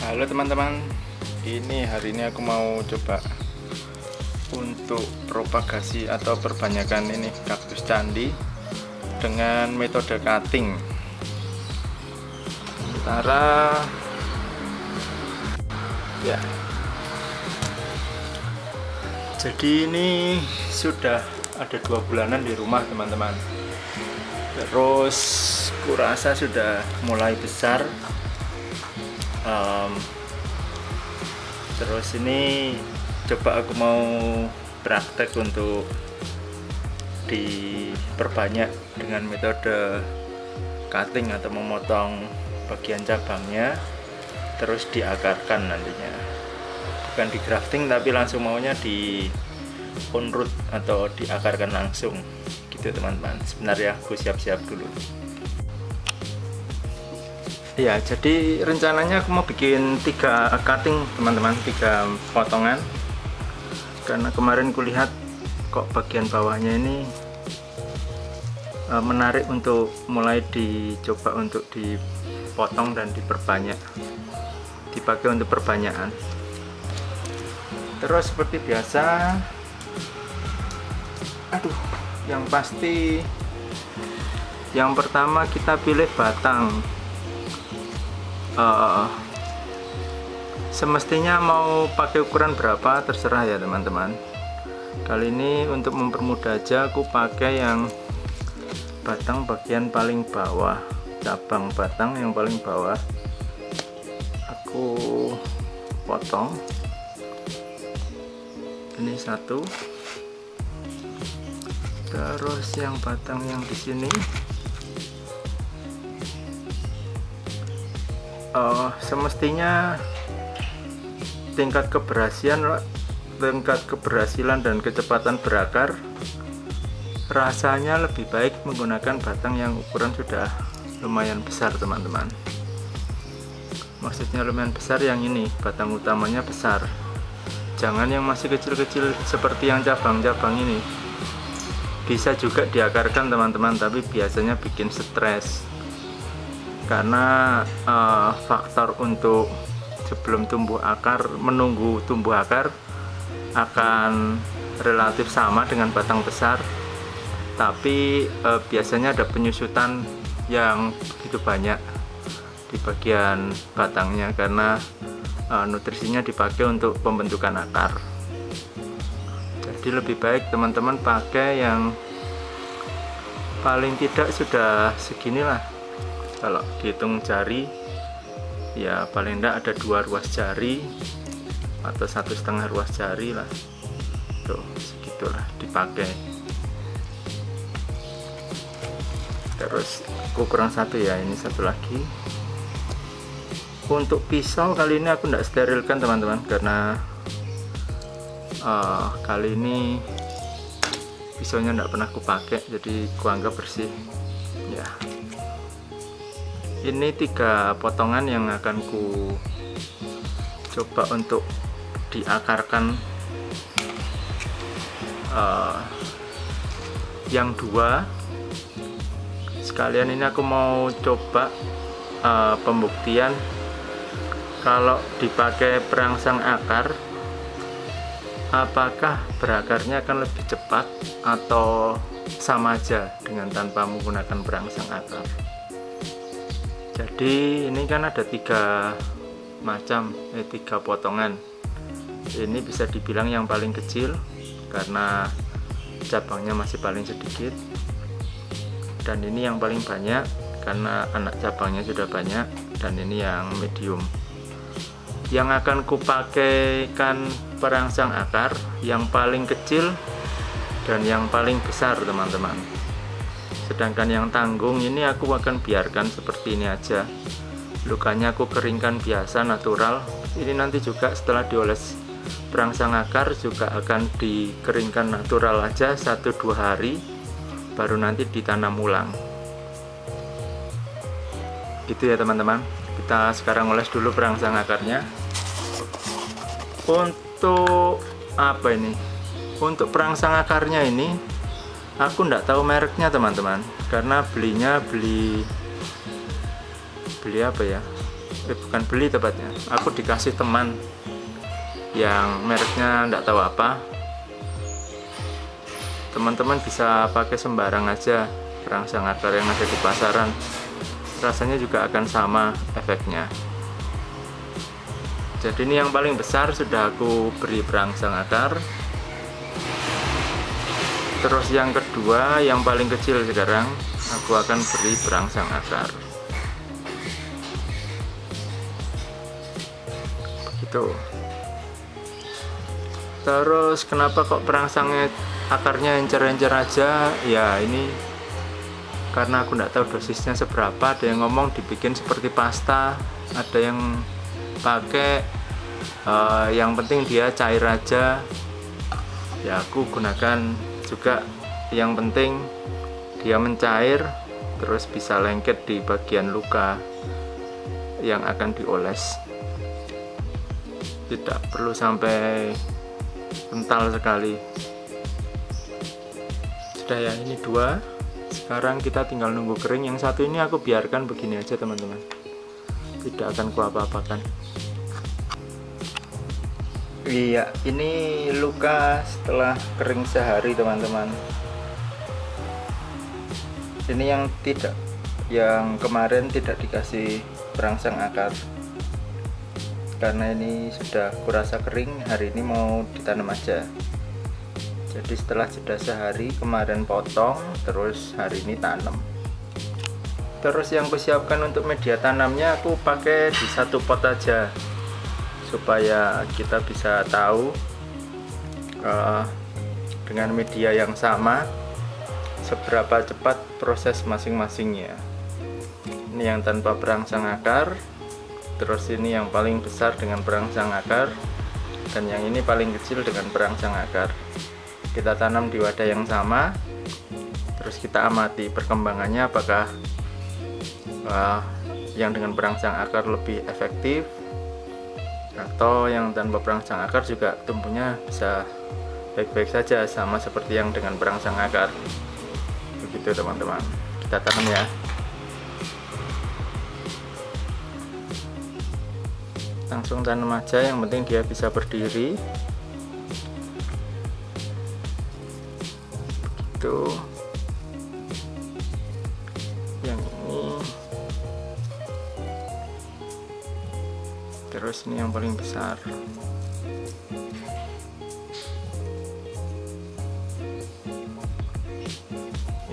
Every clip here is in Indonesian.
Halo teman-teman, hari ini aku mau coba untuk propagasi atau perbanyakan ini kaktus candi dengan metode cutting. Sementara ya, jadi ini sudah ada 2 bulanan di rumah teman-teman. Terus kurasa sudah mulai besar. Terus ini coba aku mau praktek untuk diperbanyak dengan metode cutting atau memotong bagian cabangnya terus diakarkan nantinya, bukan di grafting tapi langsung maunya di on root atau diakarkan langsung gitu teman-teman. Sebentar ya, aku siap-siap dulu. Ya, jadi rencananya aku mau bikin 3 cutting teman-teman, 3 potongan. Karena kemarin kulihat kok bagian bawahnya ini menarik untuk mulai dicoba untuk dipotong dan diperbanyak, dipakai untuk perbanyakan. Terus seperti biasa, yang pasti yang pertama kita pilih batang. Semestinya mau pakai ukuran berapa terserah ya teman-teman. Kali ini untuk mempermudah aja aku pakai yang batang bagian paling bawah, cabang batang yang paling bawah aku potong. Ini 1, terus yang batang yang di sini semestinya tingkat keberhasilan dan kecepatan berakar rasanya lebih baik menggunakan batang yang ukuran sudah lumayan besar teman-teman. Maksudnya lumayan besar yang ini, batang utamanya besar, jangan yang masih kecil-kecil seperti yang cabang-cabang ini. Bisa juga diakarkan teman-teman, tapi biasanya bikin stres karena faktor untuk sebelum tumbuh akar, menunggu tumbuh akar akan relatif sama dengan batang besar, tapi biasanya ada penyusutan yang begitu banyak di bagian batangnya karena nutrisinya dipakai untuk pembentukan akar. Jadi lebih baik teman-teman pakai yang paling tidak sudah seginilah. Kalau dihitung jari ya paling tidak ada 2 ruas jari atau 1,5 ruas jari lah, tuh segitulah dipakai. Terus ukuran 1 ya, ini 1 lagi. Untuk pisau kali ini aku tidak sterilkan teman-teman, karena kali ini pisaunya tidak pernah aku pakai, jadi aku anggap bersih ya. Ini 3 potongan yang akan ku coba untuk diakarkan. Yang 2 sekalian ini aku mau coba pembuktian kalau dipakai perangsang akar apakah berakarnya akan lebih cepat atau sama aja dengan tanpa menggunakan perangsang akar. Jadi ini kan ada 3 macam, 3 potongan. Ini bisa dibilang yang paling kecil karena cabangnya masih paling sedikit, dan ini yang paling banyak karena anak cabangnya sudah banyak, dan ini yang medium. Yang akan kupakaikan perangsang akar yang paling kecil dan yang paling besar teman-teman. Sedangkan yang tanggung ini aku akan biarkan seperti ini aja. Lukanya aku keringkan biasa natural. Ini nanti juga setelah dioles perangsang akar juga akan dikeringkan natural aja 1-2 hari, baru nanti ditanam ulang. Gitu ya teman-teman. Kita sekarang oles dulu perangsang akarnya. Untuk apa ini? Untuk perangsang akarnya ini aku nggak tahu mereknya teman-teman, karena beli apa ya, bukan beli tepatnya, aku dikasih teman yang mereknya nggak tahu apa. Teman-teman bisa pakai sembarang aja perangsang akar yang ada di pasaran, rasanya juga akan sama efeknya. Jadi ini yang paling besar sudah aku beri perangsang akar. Terus yang kedua, yang paling kecil sekarang aku akan beri perangsang akar. Begitu. Terus kenapa kok perangsangnya akarnya encer-encer aja? Ya ini karena aku nggak tahu dosisnya seberapa. Ada yang ngomong dibikin seperti pasta, ada yang pakai yang penting dia cair aja. Ya aku gunakan juga yang penting dia mencair, terus bisa lengket di bagian luka yang akan dioles. Tidak perlu sampai kental sekali. Sudah ya, ini dua. Sekarang kita tinggal nunggu kering. Yang satu ini aku biarkan begini aja teman-teman, tidak akan kuapa-apakan. Iya, ini luka setelah kering sehari teman-teman. Ini yang kemarin tidak dikasih perangsang akar, karena ini sudah kurasa kering. Hari ini mau ditanam aja. Jadi setelah jeda sehari, kemarin potong, terus hari ini tanam. Terus yang kusiapkan untuk media tanamnya aku pakai di satu pot aja, supaya kita bisa tahu dengan media yang sama seberapa cepat proses masing-masingnya. Ini yang tanpa perangsang akar, terus ini yang paling besar dengan perangsang akar, dan yang ini paling kecil dengan perangsang akar. Kita tanam di wadah yang sama, terus kita amati perkembangannya, apakah yang dengan perangsang akar lebih efektif atau yang tanpa perangsang akar juga tumbuhnya bisa baik-baik saja, sama seperti yang dengan perangsang akar. Begitu teman-teman, kita tanam ya. Langsung tanam aja, yang penting dia bisa berdiri. Begitu. Yang ini, terus ini yang paling besar.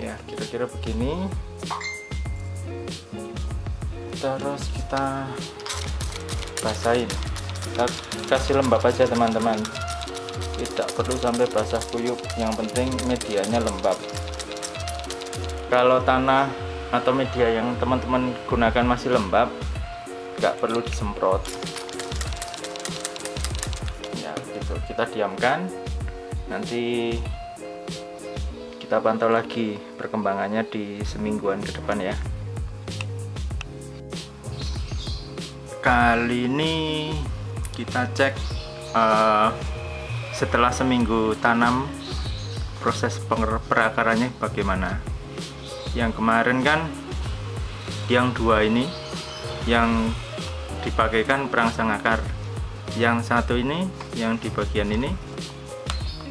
Ya, kira-kira begini. Terus kita basahin, kita kasih lembab aja teman-teman, tidak perlu sampai basah kuyup, yang penting medianya lembab. Kalau tanah atau media yang teman-teman gunakan masih lembab, nggak perlu disemprot ya. Gitu, kita diamkan, nanti kita pantau lagi perkembangannya di semingguan ke depan ya. Kali ini kita cek setelah seminggu tanam proses perakarannya bagaimana. Yang kemarin kan yang dua ini yang dipakaikan perangsang akar, yang satu ini yang di bagian ini,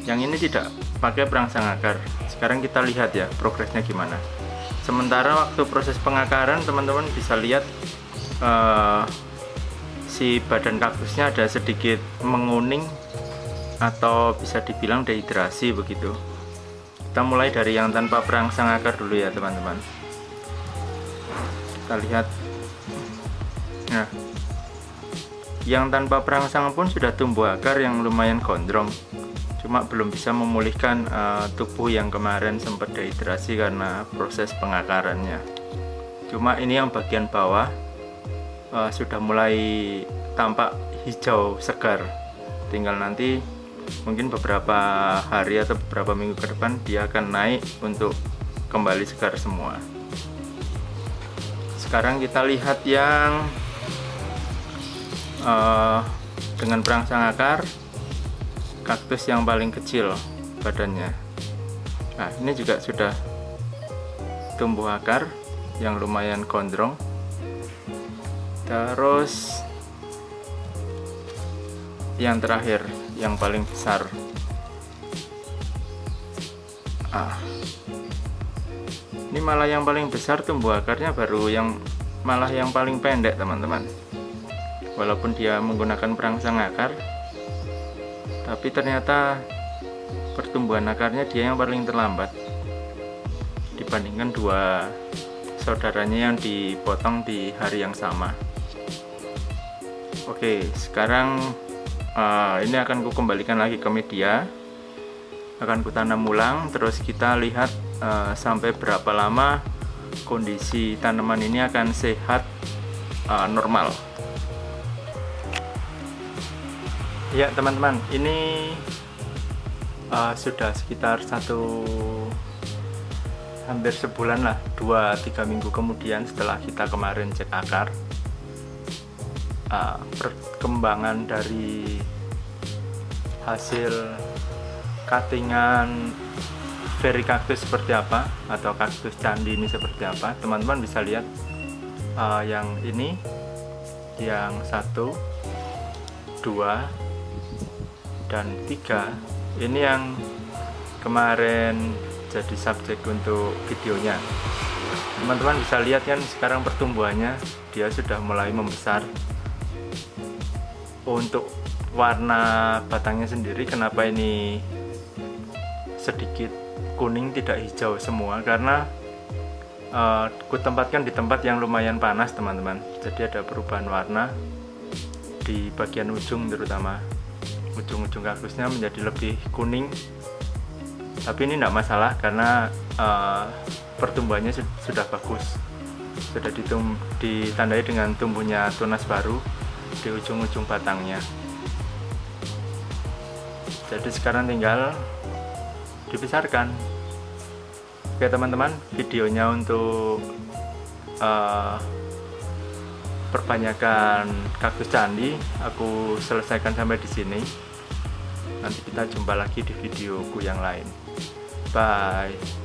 yang ini tidak pakai perangsang akar. Sekarang kita lihat ya progresnya gimana. Sementara waktu proses pengakaran teman-teman bisa lihat si badan kaktusnya ada sedikit menguning atau bisa dibilang dehidrasi begitu. Kita mulai dari yang tanpa perangsang akar dulu ya teman-teman. Kita lihat. Nah, yang tanpa perangsang pun sudah tumbuh akar yang lumayan gondrong. Cuma belum bisa memulihkan tubuh yang kemarin sempat dehidrasi karena proses pengakarannya. Cuma ini yang bagian bawah sudah mulai tampak hijau segar. Tinggal nanti mungkin beberapa hari atau beberapa minggu ke depan dia akan naik untuk kembali segar semua. Sekarang kita lihat yang dengan perangsang akar, kaktus yang paling kecil. badannya. Nah, ini juga sudah tumbuh akar yang lumayan gondrong. Terus yang terakhir, yang paling besar, ini malah yang paling besar tumbuh akarnya baru malah yang paling pendek teman-teman. Walaupun dia menggunakan perangsang akar, tapi ternyata pertumbuhan akarnya dia yang paling terlambat dibandingkan dua saudaranya yang dipotong di hari yang sama. Oke, sekarang ini akan kukembalikan lagi ke media, akan kutanam ulang, terus kita lihat sampai berapa lama kondisi tanaman ini akan sehat normal. Ya teman-teman, ini sudah sekitar hampir sebulan lah, 2-3 minggu kemudian setelah kita kemarin cek akar. Perkembangan dari hasil cuttingan vericactus seperti apa, atau kaktus candi ini seperti apa, teman-teman bisa lihat. Yang ini, yang 1, 2, dan 3, ini yang kemarin jadi subjek untuk videonya. Teman-teman bisa lihat kan sekarang pertumbuhannya dia sudah mulai membesar. Untuk warna batangnya sendiri, kenapa ini sedikit kuning tidak hijau semua, karena kutempatkan di tempat yang lumayan panas teman-teman, jadi ada perubahan warna di bagian ujung, terutama ujung-ujung kaktusnya menjadi lebih kuning. Tapi ini tidak masalah karena pertumbuhannya sudah bagus, sudah ditandai dengan tumbuhnya tunas baru di ujung-ujung batangnya. Jadi sekarang tinggal dibesarkan. Oke teman-teman, videonya untuk perbanyakan kaktus candi aku selesaikan sampai di sini. Nanti kita jumpa lagi di videoku yang lain. Bye.